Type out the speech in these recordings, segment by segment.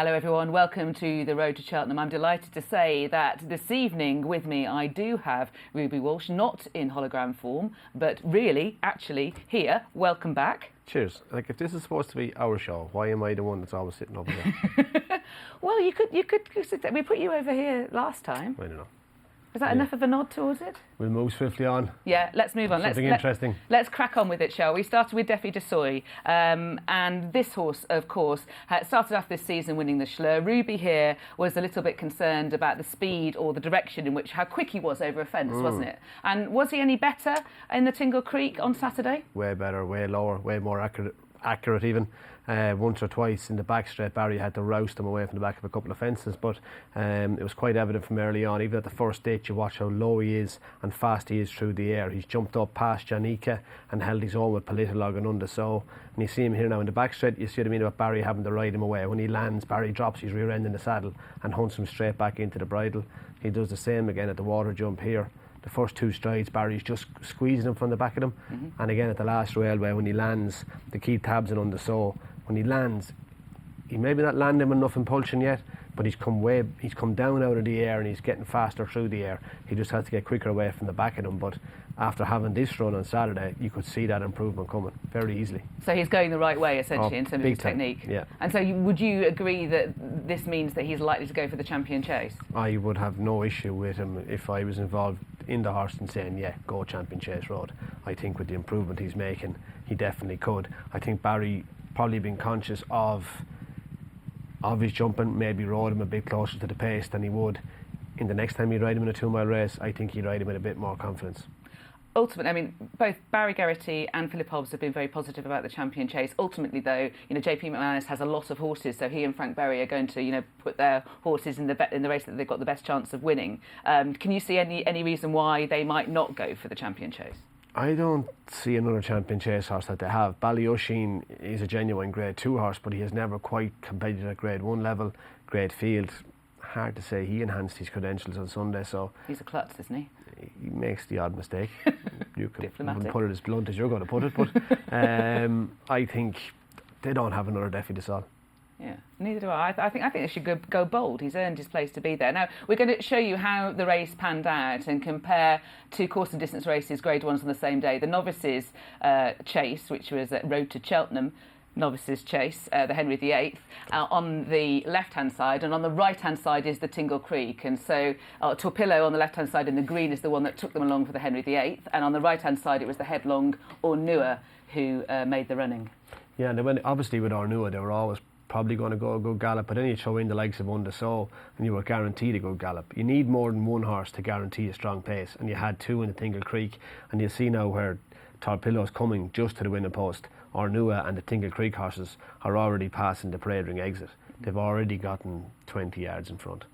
Hello everyone, welcome to the Road to Cheltenham. I'm delighted to say that this evening with me I do have Ruby Walsh, not in hologram form, but really, actually, here. Welcome back. Cheers. Like, if this is supposed to be our show, why am I the one that's always sitting over there? Well, you could sit there. We put you over here last time. I don't know. Is that enough of a nod towards it? We'll move swiftly on. Yeah, let's move on. Something interesting. Let's crack on with it, shall we? Started with Defi de Soy. And this horse, of course, started off this season winning the Schlur. Ruby here was a little bit concerned about the speed or the direction in which, how quick he was over a fence, wasn't it? And was he any better in the Tingle Creek on Saturday? Way better, way lower, way more accurate even. Once or twice in the back straight, Barry had to roust him away from the back of a couple of fences, but it was quite evident from early on. Even at the first stage, you watch how low he is and fast he is through the air. He's jumped up past Janika and held his own with Politolog and Underso. And you see him here now in the back straight. You see what I mean about Barry having to ride him away. When he lands, Barry drops his rear end in the saddle and hunts him straight back into the bridle. He does the same again at the water jump here. The first two strides, Barry's just squeezing him from the back of him. And again at the last railway, when he lands, the key tabs and Underso. When he lands, he maybe not landing with enough impulsion yet, but he's come down out of the air and he's getting faster through the air. He just has to get quicker away from the back of him. But after having this run on Saturday, you could see that improvement coming very easily. So he's going the right way, essentially, in terms of his technique. Yeah. And so would you agree that this means that he's likely to go for the champion chase? I would have no issue with him if I was involved in the horse and saying, yeah, go champion chase road. I think with the improvement he's making, he definitely could. I think Barry probably been conscious of his jumping, maybe rode him a bit closer to the pace than he would in the next time he'd ride him in a 2 mile race. I think he'd ride him with a bit more confidence. Ultimately, I mean, both Barry Geraghty and Philip Hobbs have been very positive about the champion chase. Ultimately, though, JP McManus has a lot of horses, so he and Frank Berry are going to, put their horses in the race that they've got the best chance of winning. Can you see any reason why they might not go for the champion chase? I don't see another champion chase horse that they have. Ballyosheen is a genuine Grade 2 horse, but he has never quite competed at Grade 1 level. Grade Field, hard to say. He enhanced his credentials on Sunday, so... He's a klutz, isn't he? He makes the odd mistake. You can put it as blunt as you're going to put it, but I think they don't have another Defi de Sol. Yeah, neither do I. I think they should go bold. He's earned his place to be there. Now, we're going to show you how the race panned out and compare two course and distance races, Grade 1s on the same day. The Novices chase, which was at Road to Cheltenham, Novices chase, the Henry VIII, on the left-hand side, and on the right-hand side is the Tingle Creek. And so Torpillo on the left-hand side in the green is the one that took them along for the Henry VIII, and on the right-hand side it was the headlong Ornua who made the running. Yeah, and they went, obviously with Ornua, they were always probably going to go a good gallop, but then you throw in the likes of Underso and you were guaranteed a good gallop. You need more than one horse to guarantee a strong pace, and you had two in the Tingle Creek, and you see now where Torpillo's coming just to the winning post. Ornua and the Tingle Creek horses are already passing the parade ring exit. They've already gotten 20 yards in front,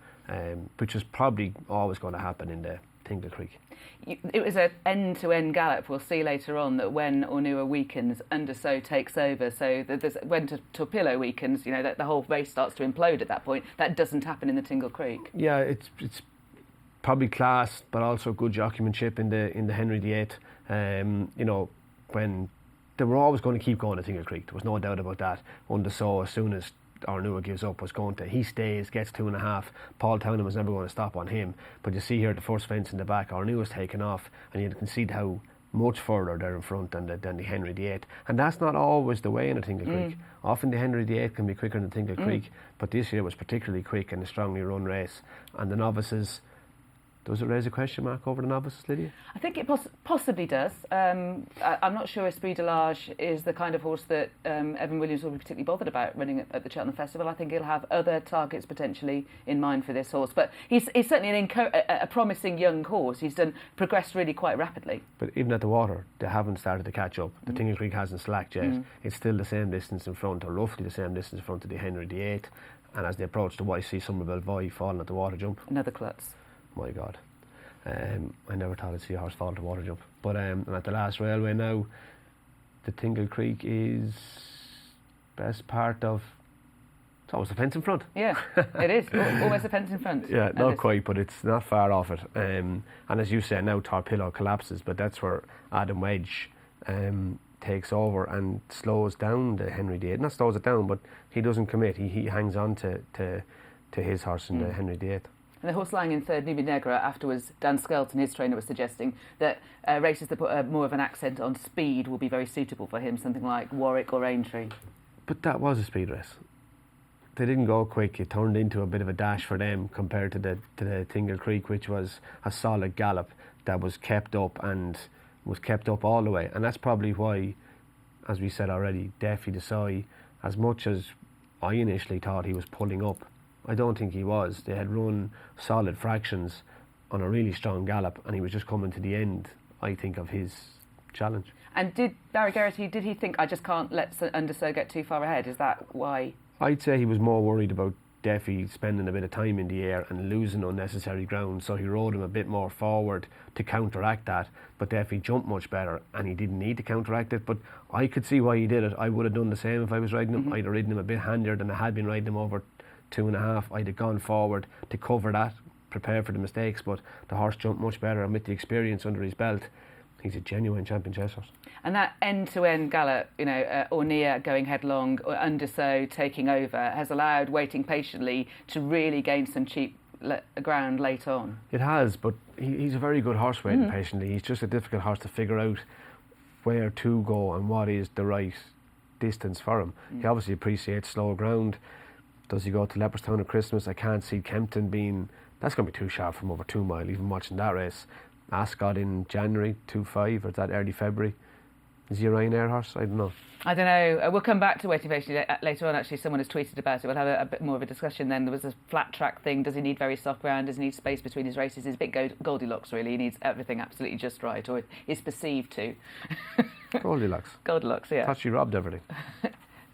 which is probably always going to happen in the Tingle Creek. It was an end-to-end gallop. We'll see later on that when Ornua weakens, Underso takes over. So when Torpillo weakens, that the whole race starts to implode at that point. That doesn't happen in the Tingle Creek. Yeah, it's probably class, but also good jockeymanship in the Henry VIII. When they were always going to keep going to Tingle Creek, there was no doubt about that. Underso, as soon as Ornua gives up, was going to. He stays, gets 2.5. Paul Townend was never going to stop on him. But you see here at the first fence in the back, Ornua's taken off, and you can see how much further they're in front than the Henry VIII. And that's not always the way in a Tingle Creek. Often the Henry VIII can be quicker than the Tingle Creek, but this year was particularly quick and a strongly run race. And the Novices, does it raise a question mark over the Novices, Lydia? I think it possibly does. I'm not sure Esprit de Large is the kind of horse that Evan Williams will be particularly bothered about running at the Cheltenham Festival. I think he'll have other targets potentially in mind for this horse. But he's certainly a promising young horse. He's progressed really quite rapidly. But even at the water, they haven't started to catch up. The Tingle Creek hasn't slacked yet. It's still the same distance in front, or roughly the same distance in front of the Henry VIII. And as they approach the YC Somerville Voy falling at the water jump. Another klutz. My God. I never thought I'd see a horse fall to water jump. But and at the last railway now, the Tingle Creek is best part of... It's almost a fence in front. Yeah, it is. Almost a fence in front. Yeah, not quite, but it's not far off it. And as you say, now Torpillo collapses, but that's where Adam Wedge takes over and slows down the Henry VIII. Not slows it down, but he doesn't commit. He hangs on to his horse in the Henry VIII. And the horse lying in third, Numi Negra, afterwards, Dan Skelton, his trainer, was suggesting that races that put more of an accent on speed will be very suitable for him, something like Warwick or Aintree. But that was a speed race. They didn't go quick. It turned into a bit of a dash for them compared to the Tingle Creek, which was a solid gallop that was kept up and was kept up all the way. And that's probably why, as we said already, Deafy Desai, as much as I initially thought he was pulling up, I don't think he was. They had run solid fractions on a really strong gallop, and he was just coming to the end, I think, of his challenge. And did Barry Geraghty, did he think, I just can't let Underso get too far ahead? Is that why? I'd say he was more worried about Deafy spending a bit of time in the air and losing unnecessary ground, so he rode him a bit more forward to counteract that. But Deafy jumped much better, and he didn't need to counteract it. But I could see why he did it. I would have done the same if I was riding him. I'd have ridden him a bit handier than I had been riding him over 2.5. I'd have gone forward to cover that, prepare for the mistakes, but the horse jumped much better, and with the experience under his belt, he's a genuine champion chase horse. And that end-to-end gallop, Ornia going headlong, or Underso taking over, has allowed Waiting Patiently to really gain some cheap ground late on. It has, but he's a very good horse, Waiting Patiently. He's just a difficult horse to figure out where to go and what is the right distance for him. He obviously appreciates slower ground. Does he go to Leopardstown at Christmas? I can't see Kempton being... That's going to be too sharp from over 2 mile, even watching that race. Ascot in January, 2.5, or is that early February? Is he a Ryanair horse? I don't know. I don't know. We'll come back to Waiting Patiently later on. Actually, someone has tweeted about it. We'll have a bit more of a discussion then. There was a flat track thing. Does he need very soft ground? Does he need space between his races? He's a bit Goldilocks, really. He needs everything absolutely just right, or is perceived to. Goldilocks. Goldilocks, yeah. I thought she robbed everything.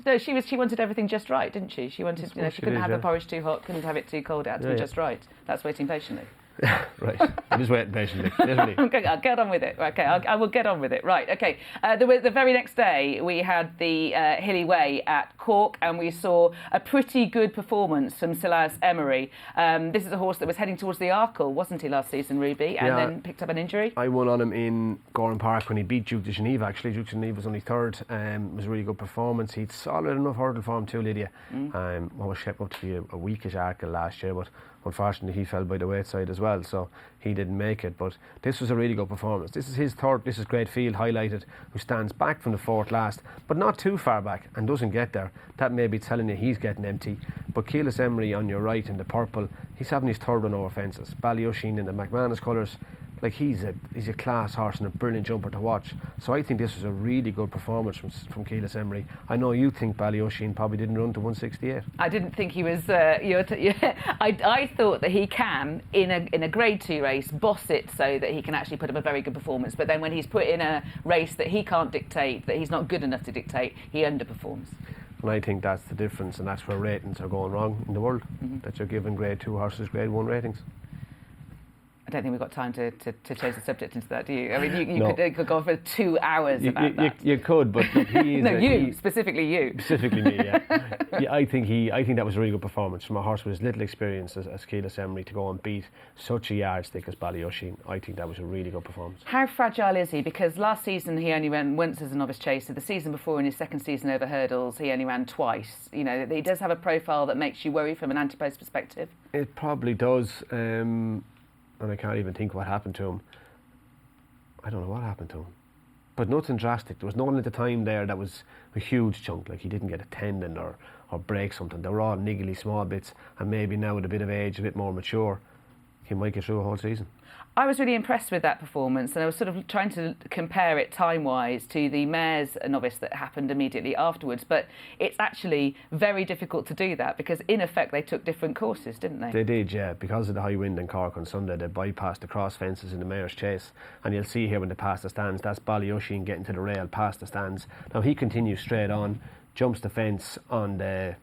No, she wanted everything just right, didn't she? She wanted, she couldn't have the porridge too hot, couldn't have it too cold. It had to be just right. That's Waiting Patiently. Right, I'm just waiting patiently. Okay, I'll get on with it. Okay, I will get on with it. Right, okay. The very next day, we had the Hilly Way at Cork, and we saw a pretty good performance from Silas Emery. This is a horse that was heading towards the Arkle, wasn't he, last season, Ruby, and then picked up an injury? I won on him in Goran Park when he beat Duke de Geneva, actually. Duke de Geneva was only third. It was a really good performance. He'd solid enough hurdle form too, Lydia. What was shaped up to be a weakish Arkle last year, but unfortunately he fell by the weight side as well, so he didn't make it. But this was a really good performance. This is his third. This is Great Field highlighted, who stands back from the fourth last, but not too far back, and doesn't get there. That may be telling you he's getting empty. But Keelis Emery on your right in the purple, he's having his third run over fences. Ballyusheen in the McManus colours, like he's a class horse and a brilliant jumper to watch. So I think this was a really good performance from Keelis Emery. I know you think Ballyusheen probably didn't run to 168. I didn't think he was. I thought that he can in a Grade 2 race boss it so that he can actually put up a very good performance. But then when he's put in a race that he can't dictate, that he's not good enough to dictate, he underperforms. And I think that's the difference, and that's where ratings are going wrong in the world. That you're giving Grade 2 horses Grade 1 ratings. I don't think we've got time to change the subject into that, do you? I mean, you could go for 2 hours about that. You could, but look, he is specifically you. Specifically me, yeah. I think that was a really good performance from a horse with as little experience as Keelis Emery to go and beat such a yardstick as Ballyusheen. I think that was a really good performance. How fragile is he? Because last season he only ran once as a novice chaser. The season before, in his second season over hurdles, he only ran twice. You know, he does have a profile that makes you worry from an anti-post perspective. It probably does. And I can't even think what happened to him. I don't know what happened to him. But nothing drastic. There was no one at the time there that was a huge chunk, like he didn't get a tendon or break something. They were all niggly small bits, and maybe now with a bit of age, a bit more mature, he might get through a whole season. I was really impressed with that performance, and I was sort of trying to compare it time-wise to the Mares novice that happened immediately afterwards, but it's actually very difficult to do that because in effect they took different courses, didn't they? They did, yeah. Because of the high wind in Cork on Sunday, they bypassed the cross fences in the Mayor's Chase, and you'll see here when they pass the stands, that's Ballyusheen getting to the rail past the stands. Now he continues straight on, jumps the fence on the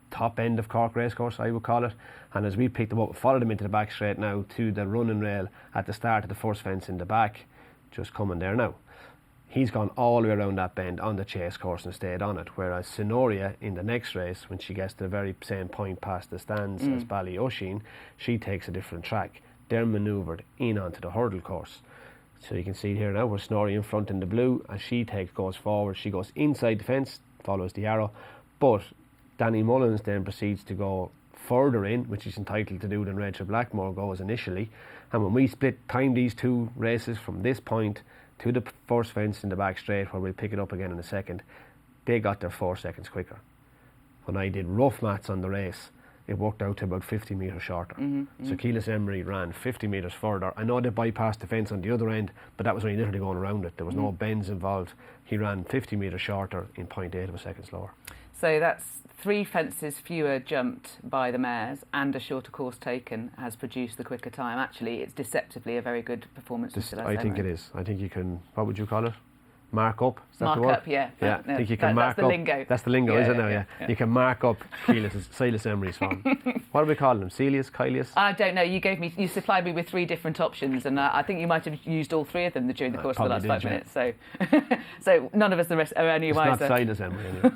top end of Cork racecourse, I would call it, and as we picked him up, followed him into the back straight now to the running rail at the start of the first fence in the back, just coming there now. He's gone all the way around that bend on the chase course and stayed on it, whereas Sinoria in the next race, when she gets to the very same point past the stands as Ballyusheen, she takes a different track. They're manoeuvred in onto the hurdle course. So you can see here now, we're Snorri in front in the blue, and she goes forward. She goes inside the fence, follows the arrow, but Danny Mullins then proceeds to go further in, which he's entitled to do than Rachel Blackmore goes initially. And when we time these two races from this point to the first fence in the back straight, where we'll pick it up again in a second, they got there 4 seconds quicker. When I did rough maths on the race, it worked out to about 50 metres shorter. So Keyless Emery ran 50 metres further. I know they bypassed the fence on the other end, but that was only literally going around it. There was no bends involved. He ran 50 metres shorter in 0.8 of a second slower. So that's 3 fences fewer jumped by the mares and a shorter course taken has produced the quicker time. Actually, it's deceptively a very good performance. I think it is. I think you can, what would you call it? Mark up? Is that mark the word? up, yeah. Yeah, I think you can mark up. That's the lingo. That's the lingo, isn't it now? Yeah. You can mark up Keyless Emery's form. What do we call them? Celius, Kylius? I don't know. You supplied me with 3 different options, and I think you might have used all 3 of them during the course of the last 5 minutes. So, so none of us are any wiser. It's not Silas Emery anyway.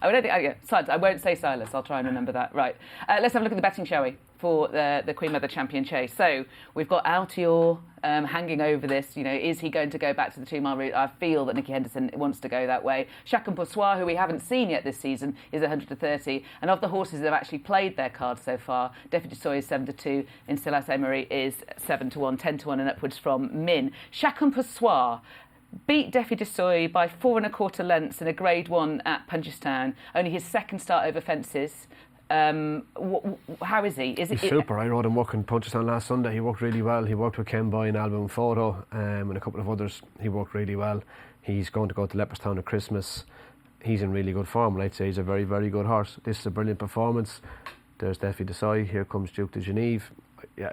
I won't say Silas. I'll try and remember that. Right. Let's have a look at the betting, shall we, for the Queen Mother Champion Chase. So we've got Altior hanging over this. You know, is he going to go back to the 2-mile route? I feel that Nicky Henderson wants to go that way. Chacun Pour Soi, who we haven't seen yet this season, is 130. And of the horses that have actually played their cards so far, Defi du Soy is 7-2, Instalment Emery is 7-1, 10-1 and upwards from Min. Chacun Pour Soi beat Defi du Soy by 4 1/4 lengths in a Grade 1 at Punchestown. Only his second start over fences. How is he? He's super. I rode him working Punchestown last Sunday. He worked really well. He worked with Ken Boy and Album Photo and a couple of others. He worked really well. He's going to go to Leopardstown at Christmas. He's in really good form. I'd say he's a very, very good horse. This is a brilliant performance. There's Defi du Soy. Here comes Duke de Genève. Yeah,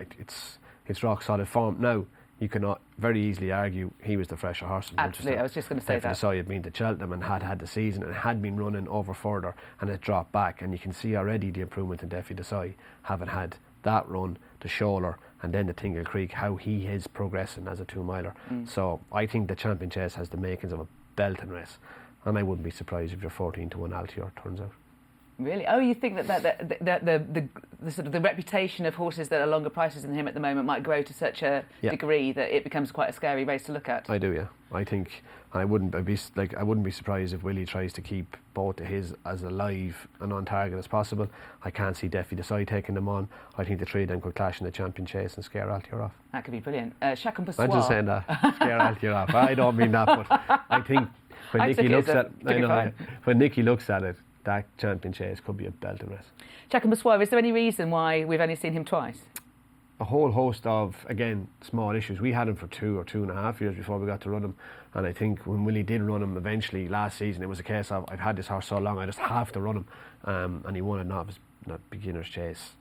it's rock solid form. Now, you cannot very easily argue he was the fresher horse. Absolutely, I was just going to say that. Defi du Soy had been to Cheltenham and had the season and had been running over further and it dropped back, and you can see already the improvement in Defi du Soy, having had that run, the shoulder and then the Tingle Creek, how he is progressing as a 2-miler. So I think the Champion Chase has the makings of a belting race, and I wouldn't be surprised if your 14-1 Altior turns out. Really? Oh, you think that the sort of the reputation of horses that are longer prices than him at the moment might grow to such a degree that it becomes quite a scary race to look at? I do, yeah. I think, and I wouldn't be surprised if Willie tries to keep both of his as alive and on target as possible. I can't see Defi du Soy taking them on. I think the 3 of them could clash in the Champion Chase and scare Altior off. That could be brilliant. Chacun Pour Soi. I'm just saying that, scare Altior off. I don't mean that, but I think when Nicky looks at it, that Champion Chase could be a belting race. Chacun Pour Soi, is there any reason why we've only seen him twice? A whole host of, again, small issues. We had him for 2 or 2.5 years before we got to run him, and I think when Willie did run him eventually last season, it was a case of, I've had this horse so long, I just have to run him, and he won a novice, not beginner's chase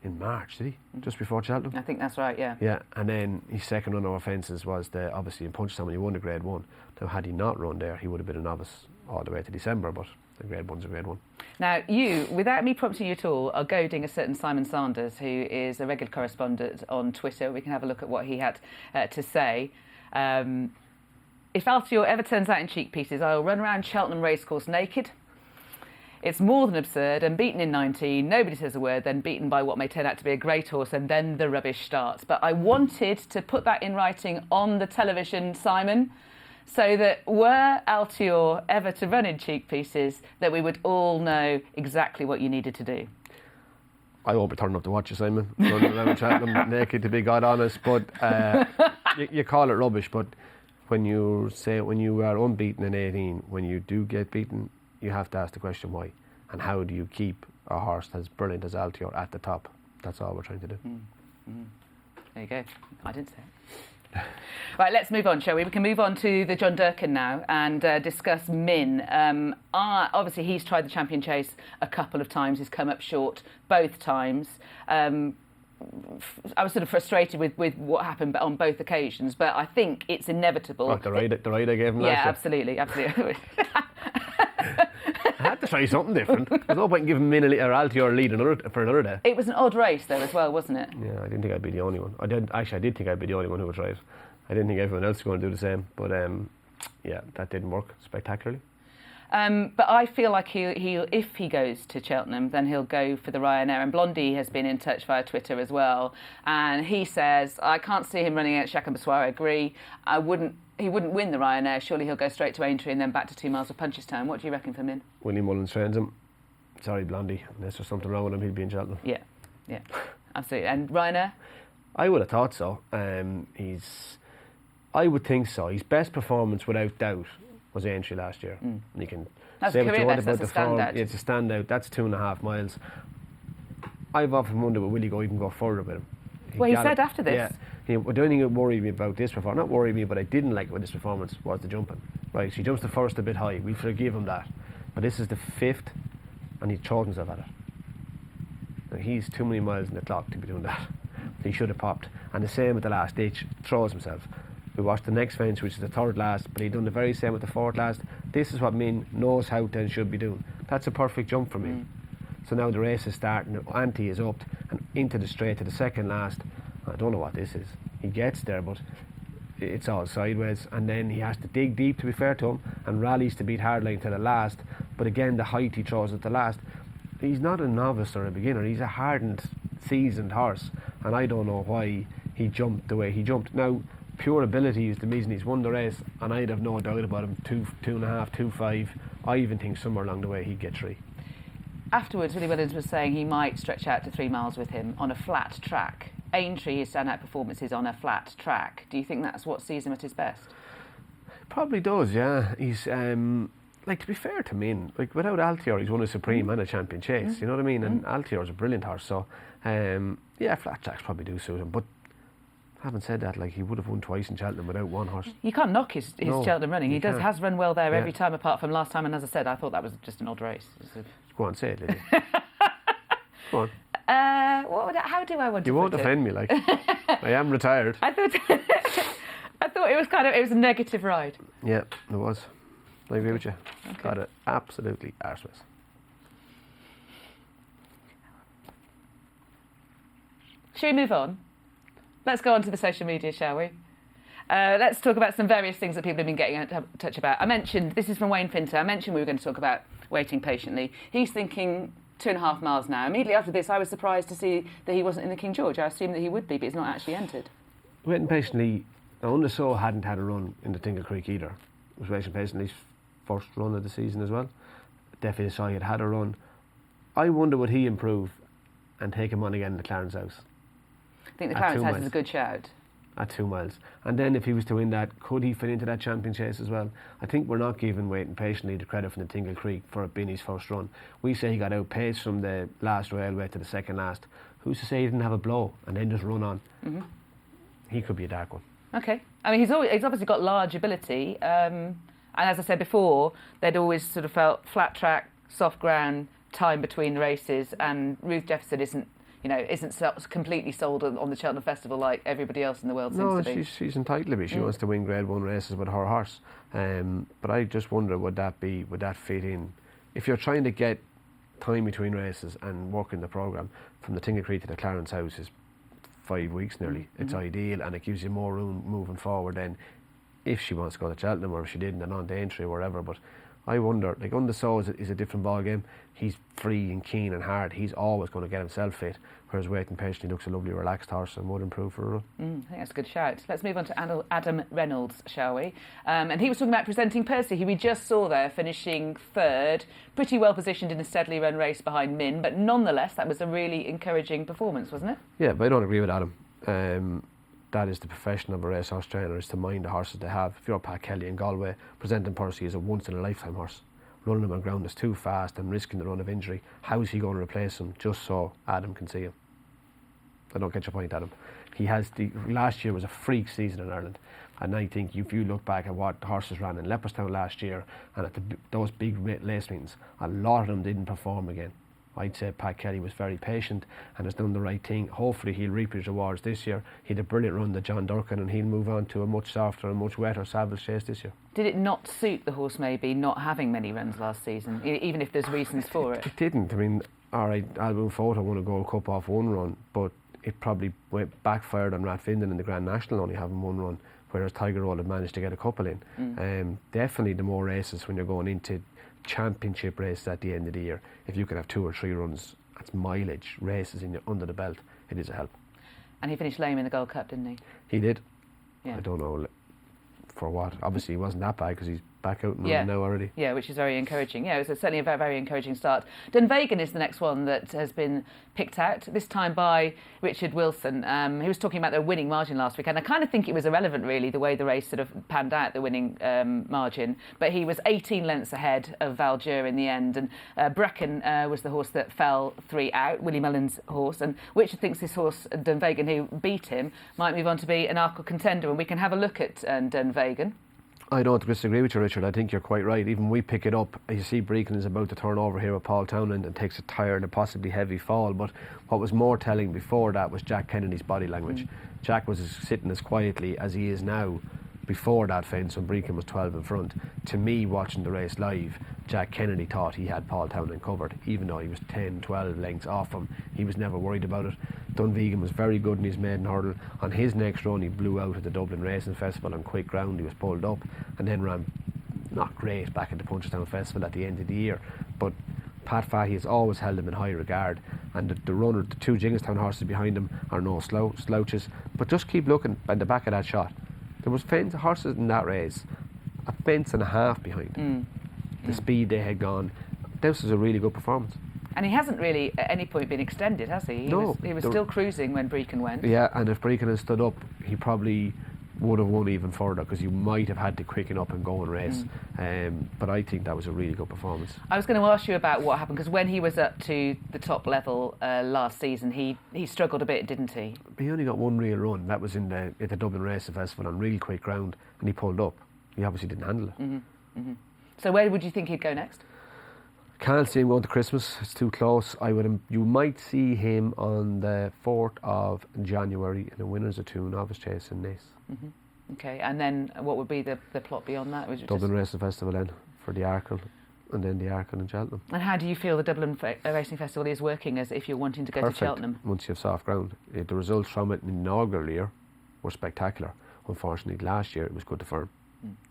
in March, did he? Just before Cheltenham? I think that's right, yeah. Yeah, and then his second run over fences was obviously in Punchestown when he won the Grade 1. Now, had he not run there, he would have been a novice all the way to December, but the Grade 1's a Grade 1. Now, you, without me prompting you at all, are goading a certain Simon Sanders, who is a regular correspondent on Twitter. We can have a look at what he had to say. If Altior ever turns out in cheek pieces, I will run around Cheltenham racecourse naked. It's more than absurd, and beaten in 19, nobody says a word, then beaten by what may turn out to be a great horse, and then the rubbish starts. But I wanted to put that in writing on the television, Simon, so that were Altior ever to run in cheek pieces, that we would all know exactly what you needed to do. I won't be turning up to watch you, Simon. Running around Cheltenham naked, to be God honest, but you call it rubbish, but when you are unbeaten in 18, when you do get beaten, you have to ask the question why, and how do you keep a horse as brilliant as Altior at the top? That's all we're trying to do. There you go. I didn't say it. Right, let's move on, shall we? We can move on to the John Durkin now and discuss Min. Obviously, he's tried the Champion Chase a couple of times. He's come up short both times. I was sort of frustrated with what happened on both occasions, but I think it's inevitable. What, the ride I gave him last year? Yeah, absolutely. I had to try something different. There's no point in giving Min or Altior a lead for another day. It was an odd race, though, as well, wasn't it? Yeah, I didn't think I'd be the only one. I did think I'd be the only one who would try it. I didn't think everyone else was going to do the same. But, yeah, that didn't work spectacularly. But I feel like he'll if he goes to Cheltenham, then he'll go for the Ryanair. And Blondie has been in touch via Twitter as well, and he says, I can't see him running out Shaka Baswar. I agree. He wouldn't win the Ryanair. Surely he'll go straight to Aintree and then back to 2 miles of Punchestown. What do you reckon for Min? Willie Mullins trains him. Sorry, Blondie. Unless there's something wrong with him, he'll be in Cheltenham. Yeah, absolutely. And Ryanair? I would have thought so. I would think so. His best performance, without doubt, was Aintree last year. And you can that's say a what you career want best. about That's the a form. standout. Yeah, it's a standout. That's 2.5 miles. I've often wondered, will he go even go further with him? He said after this. Yeah. The only thing that worried me about this performance, not worried me, but I didn't like with this performance, was the jumping. Right, so he jumps the first a bit high. We forgive him that. But this is the 5th, and he throws himself at it. Now, he's too many miles in the clock to be doing that. He should have popped. And the same with the last ditch, throws himself. We watched the next fence, which is the 3rd last, but he done the very same with the 4th last. This is what Min knows how to and should be doing. That's a perfect jump for me. So now the race is starting, the ante is up, and into the straight to the 2nd last. I don't know what this is. He gets there, but it's all sideways, and then he has to dig deep, to be fair to him, and rallies to beat hardline to the last. But again, the height he throws at the last. He's not a novice or a beginner. He's a hardened, seasoned horse, and I don't know why he jumped the way he jumped. Now, pure ability is the reason he's won the race, and I'd have no doubt about him. 2.5, 2.5. I even think somewhere along the way he'd get 3. Afterwards, Willie Mullins was saying he might stretch out to 3 miles with him on a flat track. Aintree, his standout performances on a flat track. Do you think that's what sees him at his best? Probably does, yeah. He's like, to be fair to Min, like, without Altior, he's won a Supreme and a Champion Chase. You know what I mean? And Altior's a brilliant horse, so yeah, flat tracks probably do suit him. But having said that, like, he would have won twice in Cheltenham without one horse. You can't knock his Cheltenham running. He has run well there every time, apart from last time. And as I said, I thought that was just an odd race. Go on, say it, Lydia. Go on. How do I want to You won't offend me, like. I am retired. I thought it was a negative ride. Yeah, it was. I agree with you. Okay. Got it absolutely arseless. Shall we move on? Let's go on to the social media, shall we? Let's talk about some various things that people have been getting in touch about. I mentioned, this is from Wayne Finter, I mentioned we were going to talk about waiting patiently. He's thinking 2.5 miles now. Immediately after this, I was surprised to see that he wasn't in the King George. I assumed that he would be, but he's not actually entered. Waiting patiently, Undersaw hadn't had a run in the Tingle Creek either. It was Waiting Patiently's first run of the season as well. Definitely saw he had a run. I wonder would he improve and take him on again in the Clarence House. I think the Clarence House is a good shout. At 2 miles. And then if he was to win that, could he fit into that Champion Chase as well? I think we're not giving Waiting Patiently the credit from the Tingle Creek for it being his first run. We say he got outpaced from the last railway to the 2nd last. Who's to say he didn't have a blow and then just run on? Mm-hmm. He could be a dark one. Okay. I mean, he's obviously got large ability. And as I said before, they'd always sort of felt flat track, soft ground, time between races, and Ruth Jefferson isn't completely sold on the Cheltenham Festival like everybody else in the world seems to be. She's entitled to be. She wants to win Grade 1 races with her horse. But I just wonder, would that fit in? If you're trying to get time between races and work in the programme, from the Tingle Creek to the Clarence House is 5 weeks nearly. It's ideal, and it gives you more room moving forward then if she wants to go to Cheltenham, or if she didn't, and on to Aintree or whatever. But I wonder, like, Undersaw is a different ball game. He's free and keen and hard. He's always going to get himself fit, whereas Waiting Patiently looks a lovely relaxed horse and would improve for a run. I think that's a good shout. Let's move on to Adam Reynolds, shall we? And he was talking about presenting Percy, who we just saw there finishing 3rd, pretty well positioned in a steadily run race behind Min, but nonetheless that was a really encouraging performance, wasn't it? Yeah, but I don't agree with Adam. That is the profession of a racehorse trainer, is to mind the horses they have. If you're Pat Kelly in Galway, presenting Percy as a once-in-a-lifetime horse. Running him on ground that's too fast and risking the run of injury. How is he going to replace him just so Adam can see him? I don't get your point, Adam. Last year was a freak season in Ireland, and I think if you look back at what horses ran in Leopardstown last year and at those big race meetings, a lot of them didn't perform again. I'd say Pat Kelly was very patient and has done the right thing. Hopefully he'll reap his rewards this year. He had a brilliant run to John Durkin, and he'll move on to a much softer and much wetter Savage Chase this year. Did it not suit the horse maybe not having many runs last season, even if there's reasons for it? It didn't. I mean, alright, Album Photo won a Gold Cup off one run, but it probably backfired on Rathfinden in the Grand National only having one run. whereas Tiger Roll had managed to get a couple in. Definitely the more races when you're going into championship races at the end of the year, if you can have 2 or 3 runs, that's mileage, races under the belt, it is a help. And he finished lame in the Gold Cup, didn't he? He did. Yeah. I don't know for what. Obviously he wasn't that bad because he's back out and running now already. Yeah, which is very encouraging. Yeah, it was certainly a very, very encouraging start. Dunvegan is the next one that has been picked out, this time by Richard Wilson. He was talking about the winning margin last week, and I kind of think it was irrelevant, really, the way the race sort of panned out, the winning margin. But he was 18 lengths ahead of Valdur in the end, and Brecon was the horse that fell 3 out, Willie Mullins' horse, and Richard thinks this horse, Dunvegan, who beat him, might move on to be an Arkle contender, and we can have a look at Dunvegan. I don't disagree with you, Richard. I think you're quite right. Even we pick it up. You see Brecon is about to turn over here with Paul Townend and takes a tired and possibly heavy fall. But what was more telling before that was Jack Kennedy's body language. Jack was sitting as quietly as he is now before that fence when Brecon was 12 in front. To me, watching the race live, Jack Kennedy thought he had Paul Townend covered. Even though he was 10, 12 lengths off him, he was never worried about it. Dunvegan was very good in his maiden hurdle. On his next run, he blew out at the Dublin Racing Festival on quick ground. He was pulled up and then ran not great back at the Punchestown Festival at the end of the year. But Pat Fahey has always held him in high regard, and the runner, the 2 Jingerstown horses behind him are no slouches. But just keep looking at the back of that shot. There was horses in that race a fence and a half behind. The speed they had gone. This was a really good performance. And he hasn't really at any point been extended, has he? He was still cruising when Brecon went. Yeah, and if Brecon had stood up, he probably would have won even further because you might have had to quicken up and go and race. But I think that was a really good performance. I was going to ask you about what happened, because when he was up to the top level last season, he struggled a bit, didn't he? He only got one real run. That was at the Dublin Racing Festival on really quick ground, and he pulled up. He obviously didn't handle it. So where would you think he'd go next? Can't see him going to Christmas. It's too close. You might see him on the 4th of January in the Winners of 2 Novice Chase in Nice. Okay, and then what would be the plot beyond that? Was it Dublin Racing Festival then for the Arkle, and then the Arkle in Cheltenham. And how do you feel the Dublin Racing Festival is working as if you're wanting to go to Cheltenham? Once you have soft ground. The results from it in the inaugural year were spectacular. Unfortunately, last year it was good to firm.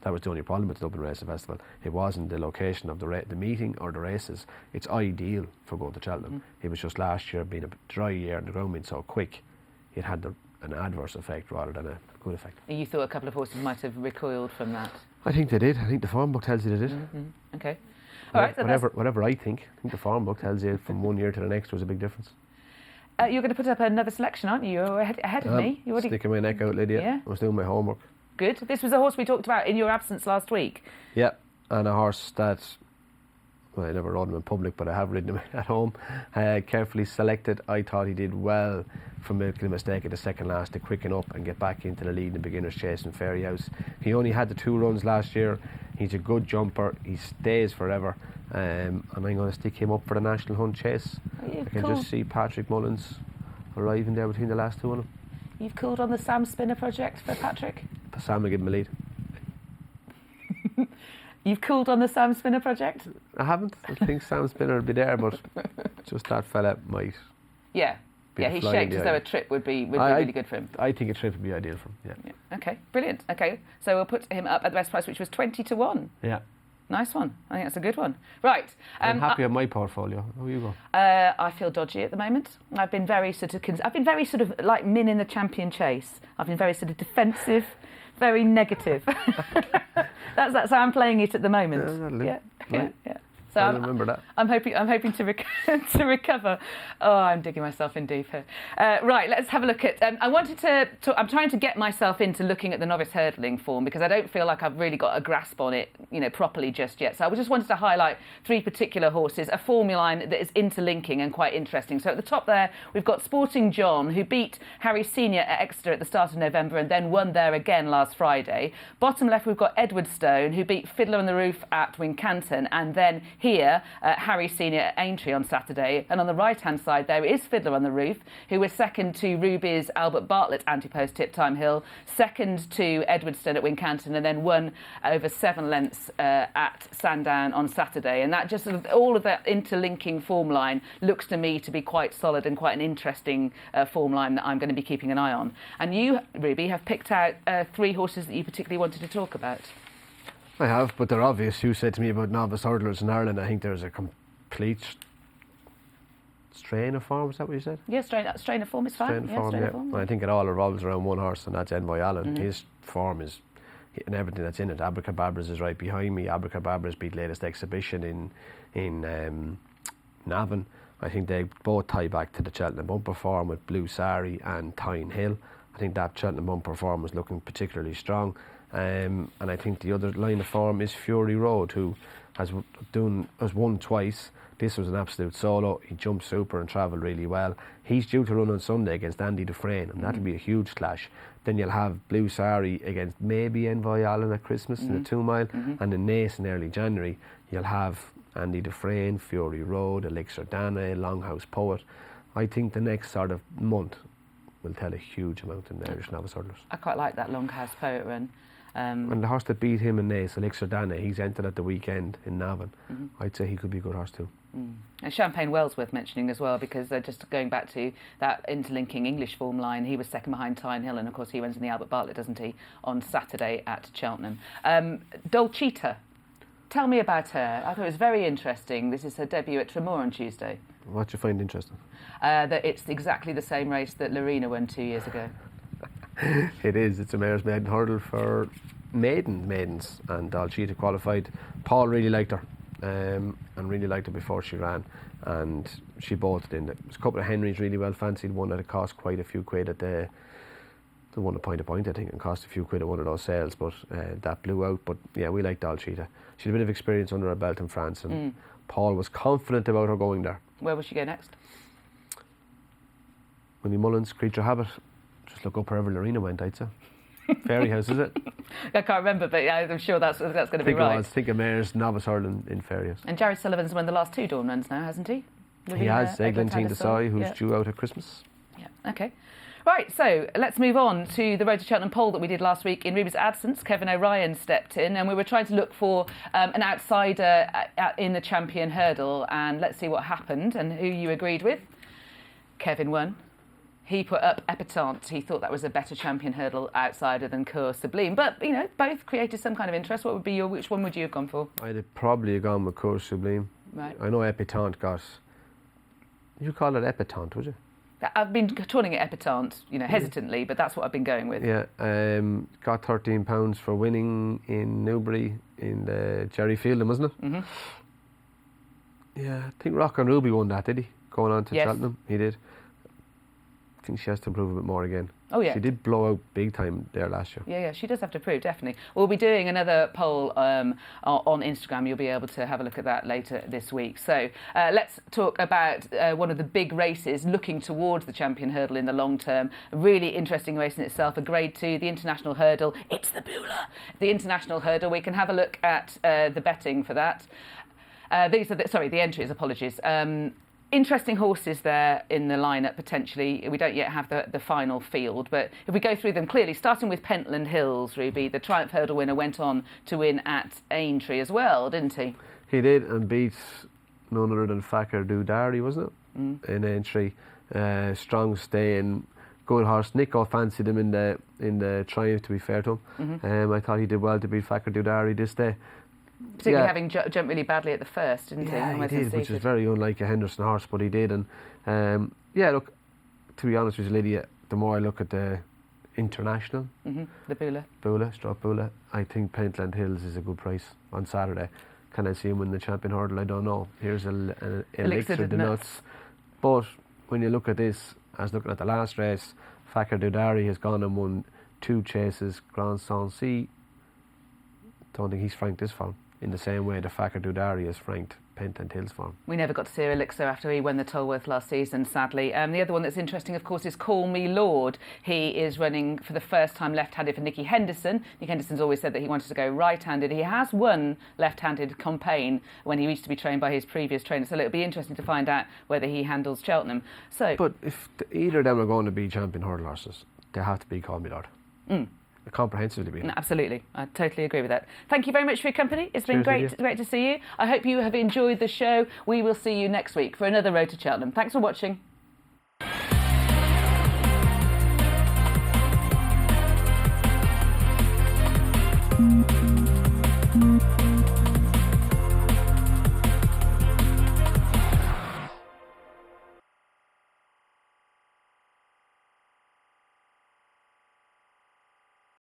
That was the only problem with the Dublin Racing Festival. It wasn't the location of the meeting or the races. It's ideal for going to Cheltenham. It was just last year being a dry year and the ground being so quick, it had an adverse effect rather than a good effect. You thought a couple of horses might have recoiled from that? I think they did. I think the form book tells you they did. Okay. All right. So whatever I think the form book tells you from one year to the next there was a big difference. You're going to put up another selection, aren't you? You're ahead of me. You're sticking my neck out, Lydia. Yeah. I was doing my homework. Good. This was a horse we talked about in your absence last week. Yeah, and a horse that, well, I never rode him in public, but I have ridden him at home. Carefully selected. I thought he did well from making a mistake at the second last to quicken up and get back into the lead in the beginner's chase in Fairy House. He only had the 2 runs last year. He's a good jumper. He stays forever. And I'm going to stick him up for the National Hunt Chase. I can just see Patrick Mullins arriving there between the last 2 of them. You've called on the Sam Spinner project for Patrick? Sam will give him a lead. You've called on the Sam Spinner project? I haven't. I think Sam Spinner will be there, but just that fella might. Yeah. Yeah, he shakes as though a trip would be really good for him. I think a trip would be ideal for him, yeah. Okay, brilliant. Okay, so we'll put him up at the best price, which was 20 to 1. Yeah. Nice one. I think that's a good one. Right. I'm happy with my portfolio. How you go? I feel dodgy at the moment. I've been very sort of like Min in the champion chase. I've been very sort of defensive, very negative. That's how I'm playing it at the moment. Yeah. So I remember that. I'm hoping to recover. Oh, I'm digging myself in deep here. Right, let's have a look at. I'm trying to get myself into looking at the novice hurdling form because I don't feel like I've really got a grasp on it, properly just yet. So I just wanted to highlight 3 particular horses, a form line that is interlinking and quite interesting. So at the top there, we've got Sporting John, who beat Harry Senior at Exeter at the start of November and then won there again last Friday. Bottom left, we've got Edward Stone, who beat Fiddler on the Roof at Wincanton, and then here, Harry Senior at Aintree on Saturday. And on the right-hand side there is Fiddler on the Roof, who was second to Ruby's Albert Bartlett anti-post Tip Time Hill, second to Edwardstone at Wincanton, and then won over 7 lengths at Sandown on Saturday. And that just sort of, all of that interlinking form line looks to me to be quite solid and quite an interesting form line that I'm going to be keeping an eye on. And you, Ruby, have picked out 3 horses that you particularly wanted to talk about. I have, but they're obvious. You said to me about novice hurdlers in Ireland. I think there's a complete strain of form. Is that what you said? Yeah, strain of form is fine. Strain of form. I think it all revolves around one horse, and that's Envoy Allen. His form is, and everything that's in it. Abracadabras is right behind me. Abracadabras beat latest exhibition in Navan. I think they both tie back to the Cheltenham bumper form with Blue Sari and Tyne Hill. I think that Cheltenham bumper form was looking particularly strong. And I think the other line of form is Fury Road, who has won twice. This was an absolute solo. He jumped super and travelled really well. He's due to run on Sunday against Andy Dufresne, and that'll be a huge clash. Then you'll have Blue Sari against maybe Envoy Allen at Christmas in the 2 mile, and in Naas in early January you'll have Andy Dufresne, Fury Road, Elixir Dana, Longhouse Poet. I think the next sort of month will tell a huge amount in the Irish novice hurdlers. I quite like that Longhouse Poet run. And the horse that beat him in Naas, Elixir Dana, he's entered at the weekend in Navan. I'd say he could be a good horse too. And Champagne Wells worth mentioning as well, because just going back to that interlinking English form line, he was second behind Tyne Hill, and of course he runs in the Albert Bartlett, doesn't he, on Saturday at Cheltenham. Dolceta, tell me about her. I thought it was very interesting. This is her debut at Tremor on Tuesday. What do you find interesting? That it's exactly the same race that Lorena won 2 years ago. It is. It's a mare's maiden hurdle for maidens, and Dolceta qualified. Paul really liked her, and really liked her before she ran, and she bolted in. There was a couple of Henrys really well fancied. One that cost quite a few quid at the one at point, I think, and cost a few quid at one of those sales, but that blew out. But yeah, we like Dolceta. She had a bit of experience under her belt in France, and Paul was confident about her going there. Where will she go next? Willie Mullins, Creature Habit. Just look up wherever Lorena went, I'd say. Fairy House, is it? I can't remember, but I'm sure that's going to be right. I think a mare's novice hurling in Fairy House. And Jared Sullivan's won the last 2 Dawn runs now, hasn't he? He has. Eglantine Desai, who's due out at Christmas. Yeah, okay. Right, so let's move on to the Road to Cheltenham poll that we did last week. In Ruby's absence, Kevin O'Ryan stepped in, and we were trying to look for an outsider in the champion hurdle, and let's see what happened and who you agreed with. Kevin won. He put up Epitante. He thought that was a better champion hurdle outsider than Coeur Sublime. But, you know, both created some kind of interest. Which one would you have gone for? I'd have probably gone with Coeur Sublime. Right. I know Epitante got... You call it Epitante, would you? I've been calling it Epitante, you know, hesitantly, but that's what I've been going with. Yeah, got £13 for winning in Newbury in the Jerry Fielding, wasn't it? Yeah, I think Rock and Ruby won that, did he? Going on to Cheltenham, he did. I think she has to improve a bit more again. Oh, yeah. She did blow out big time there last year. Yeah, she does have to prove, definitely. We'll be doing another poll on Instagram. You'll be able to have a look at that later this week. So let's talk about one of the big races looking towards the champion hurdle in the long term. A really interesting race in itself, a Grade 2, the International Hurdle. It's the Bula. The International Hurdle. We can have a look at the betting for that. These are the entries, apologies. Interesting horses there in the lineup potentially. We don't yet have the final field, but if we go through them clearly, starting with Pentland Hills, Ruby, the Triumph Hurdle winner went on to win at Aintree as well, didn't he? He did, and beat none other than Fakir Dudari, wasn't it? In Aintree. Strong stay and good horse. Nico fancied him in the Triumph, to be fair to him. I thought he did well to beat Fakir Dudari this day. Particularly having jumped really badly at the first, didn't he? Yeah, he did, which is very unlike a Henderson horse, but he did. And look, to be honest with you, Lydia, the more I look at the International, the Bula, I think Pentland Hills is a good price on Saturday. Can I see him win the champion hurdle? I don't know. Here's an Elixir de Nuts. But when you look at this, as looking at the last race, Fakir Dudari has gone and won 2 chases, Grand Sancy. Don't think he's franked this form. in the same way the Fakir Dudari has franked Penta and Till's form. We never got to see Elixir after he won the Tolworth last season, sadly. The other one that's interesting, of course, is Call Me Lord. He is running for the first time left-handed for Nicky Henderson. Nicky Henderson's always said that he wanted to go right-handed. He has won left-handed campaign when he used to be trained by his previous trainer, so it'll be interesting to find out whether he handles Cheltenham. But if either of them are going to be champion hurdle horses, they have to be Call Me Lord. Comprehensively be. No, absolutely, I totally agree with that. Thank you very much for your company. It's been great to see you. I hope you have enjoyed the show. We will see you next week for another Road to Cheltenham. Thanks for watching.